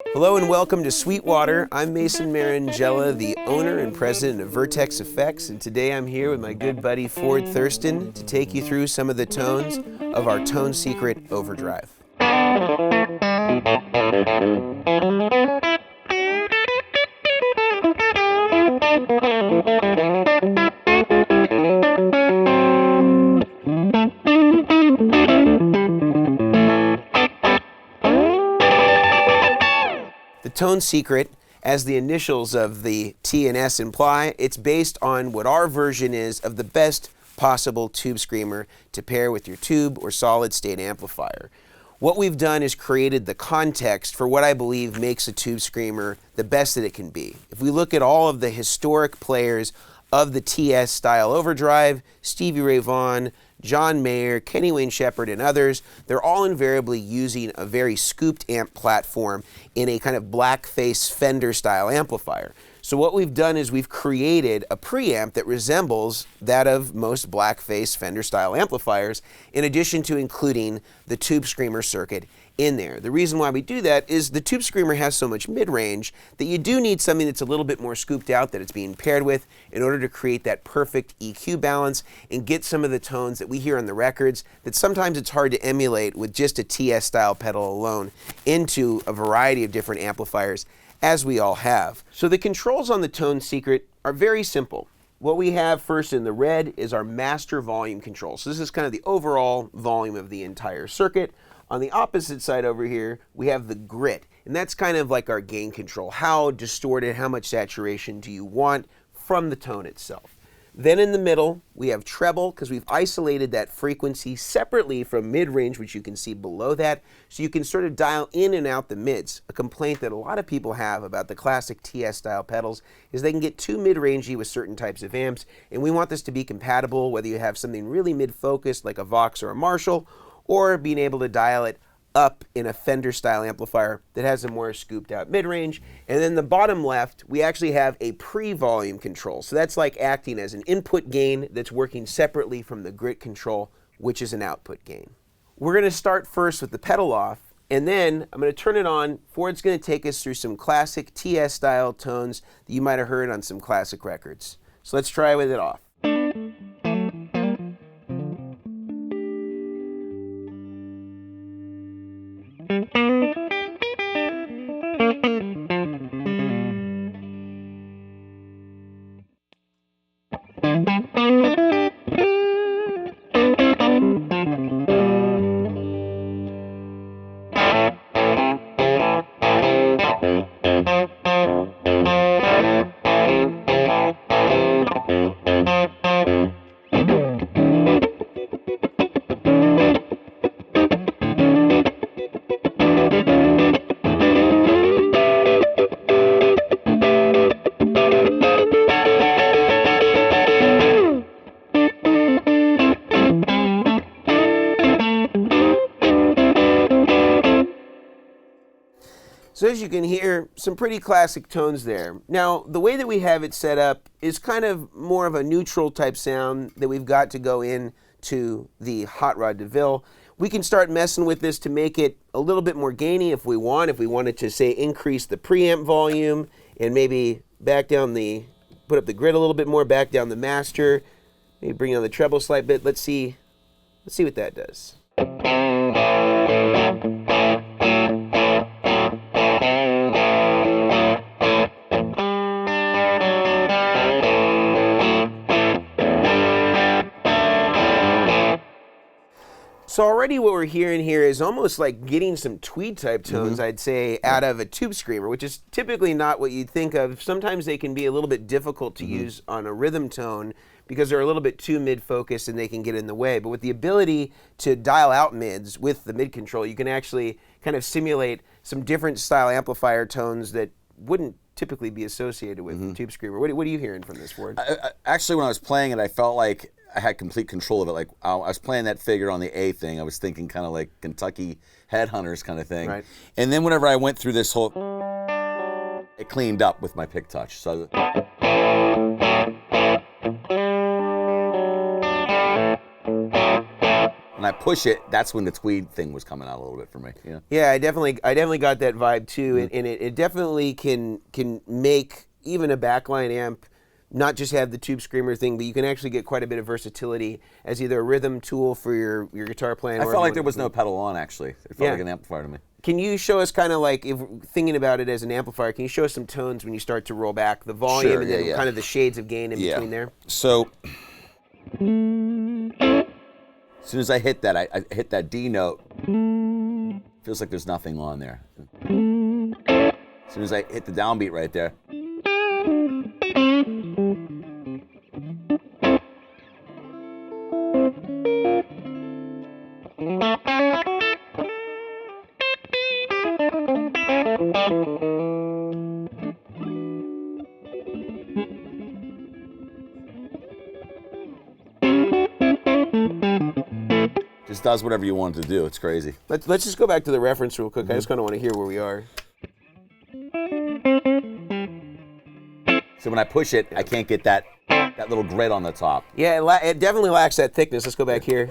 Hello and welcome to Sweetwater. I'm Mason Marangella, the owner and president of Vertex Effects, and today I'm here with my good buddy Ford Thurston to take you through some of the tones of our Tone Secret Overdrive. The Tone Secret, as the initials of the T and S imply, it's based on what our version is of the best possible tube screamer to pair with your tube or solid state amplifier. What we've done is created the context for what I believe makes a tube screamer the best that it can be. If we look at all of the historic players of the TS style overdrive, Stevie Ray Vaughan, John Mayer, Kenny Wayne Shepherd, and others, they're all invariably using a very scooped amp platform in a kind of Blackface Fender style amplifier. So what we've done is we've created a preamp that resembles that of most Blackface Fender style amplifiers, in addition to including the tube screamer circuit in there. The reason why we do that is the tube screamer has so much mid-range that you do need something that's a little bit more scooped out that it's being paired with in order to create that perfect EQ balance and get some of the tones that we hear on the records that sometimes it's hard to emulate with just a TS style pedal alone into a variety of different amplifiers, as we all have. So the controls on the Tone Secret are very simple. What we have first in the red is our master volume control. So this is kind of the overall volume of the entire circuit. On the opposite side over here, we have the grit, and that's kind of like our gain control. How distorted, how much saturation do you want from the tone itself? Then in the middle, we have treble, because we've isolated that frequency separately from mid-range, which you can see below that, so you can sort of dial in and out the mids. A complaint that a lot of people have about the classic TS-style pedals is they can get too mid-rangey with certain types of amps, and we want this to be compatible, whether you have something really mid-focused like a Vox or a Marshall, or being able to dial it up in a Fender-style amplifier that has a more scooped-out mid-range. And then the bottom left, we actually have a pre-volume control. So that's like acting as an input gain that's working separately from the grit control, which is an output gain. We're going to start first with the pedal off, and then I'm going to turn it on. Ford's going to take us through some classic TS-style tones that you might have heard on some classic records. So let's try with it off. So as you can hear, some pretty classic tones there. Now, the way that we have it set up is kind of more of a neutral type sound that we've got to go in to the Hot Rod DeVille. We can start messing with this to make it a little bit more gainy if we want. If we wanted to, say, increase the preamp volume and maybe back down put up the grid a little bit more, back down the master, maybe bring down the treble slight bit. Let's see what that does. So already what we're hearing here is almost like getting some tweed type tones, I'd say, out of a tube screamer, which is typically not what you'd think of. Sometimes they can be a little bit difficult to use on a rhythm tone because they're a little bit too mid-focused and they can get in the way. But with the ability to dial out mids with the mid control, you can actually kind of simulate some different style amplifier tones that wouldn't typically be associated with the tube screamer. What are you hearing from this, Ford? Actually, when I was playing it, I felt like I had complete control of it. Like I was playing that figure on the A thing. I was thinking kind of like Kentucky Headhunters kind of thing. Right. And then whenever I went through this whole, it cleaned up with my pick touch. So. when I push it, that's when the tweed thing was coming out a little bit for me. Yeah. Yeah, I definitely got that vibe too, and it definitely can make even a backline amp not just have the tube screamer thing, but you can actually get quite a bit of versatility as either a rhythm tool for your guitar playing. I felt like there was no pedal on, actually. It felt like an amplifier to me. Can you show us kind of like, if thinking about it as an amplifier, can you show us some tones when you start to roll back the volume, Sure, and then kind of the shades of gain in between there? So as soon as I hit that, I hit that D note. Feels like there's nothing on there. As soon as I hit the downbeat right there. Just does whatever you want it to do. It's crazy. Let's just go back to the reference real quick. I just kind of want to hear where we are. So when I push it, I can't get that little grit on the top. Yeah, it definitely lacks that thickness. Let's go back here.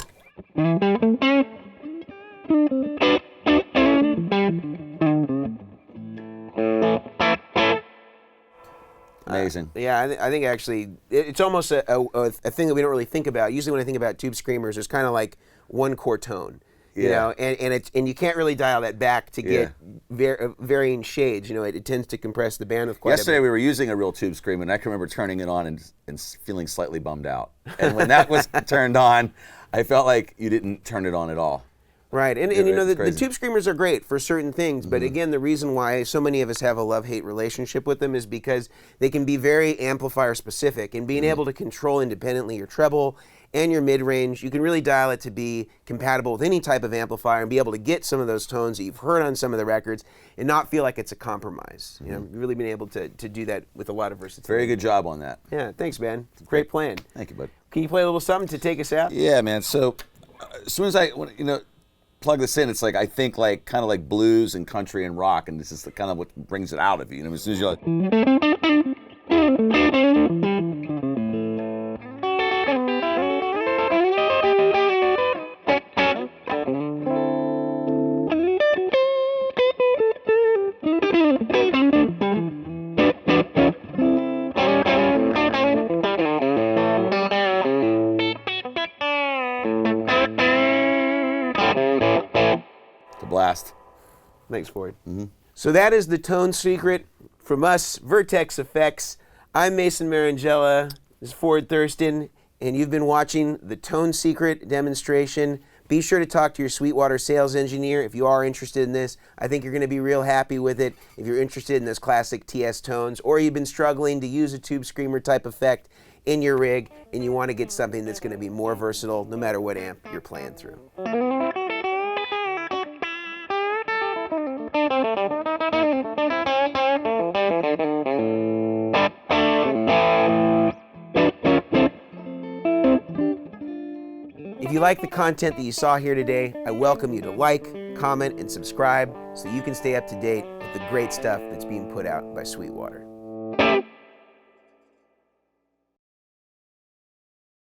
Amazing. Yeah, I think actually it's almost a thing that we don't really think about. Usually when I think about tube screamers, there's kind of like one core tone, you know, and you can't really dial that back to get varying shades. You know, it tends to compress the bandwidth quite a bit. Yesterday we were using a real tube screamer, and I can remember turning it on and feeling slightly bummed out. And when that was turned on, I felt like you didn't turn it on at all. Right, and you know, the tube screamers are great for certain things, but again, the reason why so many of us have a love-hate relationship with them is because they can be very amplifier specific, and being able to control independently your treble and your mid-range, you can really dial it to be compatible with any type of amplifier and be able to get some of those tones that you've heard on some of the records and not feel like it's a compromise. You know, really being able to do that with a lot of versatility. Very good job on that. Yeah, thanks, man. Great plan. Thank you, bud. Can you play a little something to take us out? Yeah, man. So as soon as I, plug this in, it's like I think like kind of like blues and country and rock, and this is the kind of what brings it out of you. You know, as soon as you're like, blast. Thanks, Ford. So that is the Tone Secret from us, Vertex Effects. I'm Mason Marangella. This is Ford Thurston, and you've been watching the Tone Secret demonstration. Be sure to talk to your Sweetwater sales engineer if you are interested in this. I think you're going to be real happy with it if you're interested in those classic TS tones, or you've been struggling to use a tube screamer type effect in your rig, and you want to get something that's going to be more versatile no matter what amp you're playing through. If you like the content that you saw here today, I welcome you to like, comment, and subscribe so you can stay up to date with the great stuff that's being put out by Sweetwater.